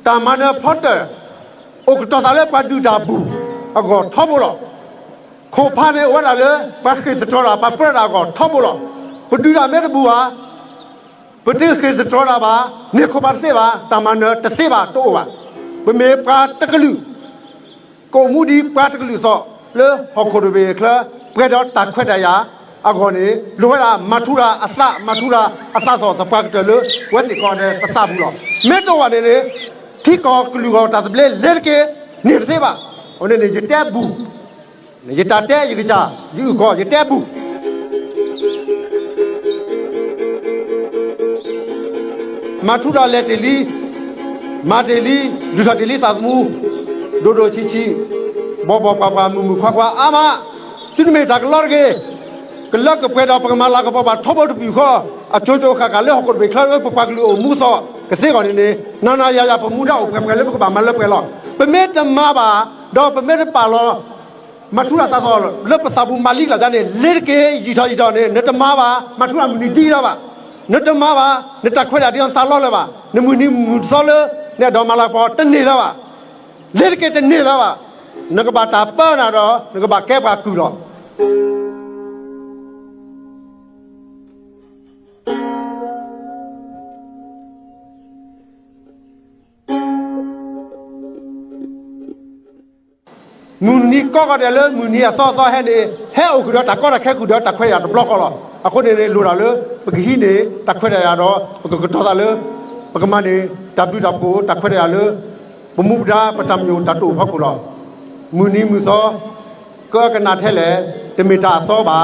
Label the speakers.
Speaker 1: ตามันพอดโอกตาสาเลปาดูดาบูอากอทอบลอโคพาเนวะละเลปาคิสตรอลาปาเปรากอทอบลอปดูดาเมตบูวาปฏิคิสตรอลาบาเนโคปาเซบาตามันตะเซบาโตวาเปเมปาตะกลุโกมูดีปาตะกลุซอเลฮอกโคโดเบคลเปรดอตาခွက်တရာအခေါ်နေလိုရမထူရာအစမထူရာအစဆိုသပတ်တလေဝက်စီကောနေပစဘူးလောမေတော့ကနေလေထိကောကလူကောတာစပလေလက်ကေနေစေပါဟိုနေရတဲ့ဘူးနေရတဲ့ရကြယူကောရတဲ့ဘူးမထူရာလက်တလီမာတလီလူထတလီသာမူဒိုဒိုချီချီဘောဘောပါပါမူမူခွာခွာအာမစိနမေတာကလော်ကေကလကပေဒါပကမာလာကပပထောဘတ်ပြီခောအချိုချိုခါကလည်းဟောကဘေခလာပပကလူအမှုသောကစေကောနေနာနာယာယာပမှုတော့ပကလည်းပကမလပဲလောပမေတမပါတော့ပမေပါလောမထူလာသောလပစဘူးမာလိလာတဲ့လေကေရီထောရီထောနေနတမပါမထူလာမနီတီတော့ပါနတမပါနတခွဲတာတရားစာလောလဲပါနမူနီမူသောလနဲ့တော့မလာပေါ်တနေတော့ပါလေကေတနေတော့ပါနကဘာတာပါနာတော့နကဘာကဲပါကူတော့မူနီကောကတယ်လေမူနီအစောစောဟဲနေဟဲအုတ်ကတော့တကောတခဲကူတော့တခွဲရတော့ဘလော့ကောလောအခုနေလေလိုတာလေပကဟီနေတခွဲရတော့ပကကတော့တာလေပကမနေတပူတပူတခွဲရလေပမှုဒါပတမျိုးတတူဖောက်ကူလောမူနီမူစောကောကနာထဲလေတမီတာစောပါ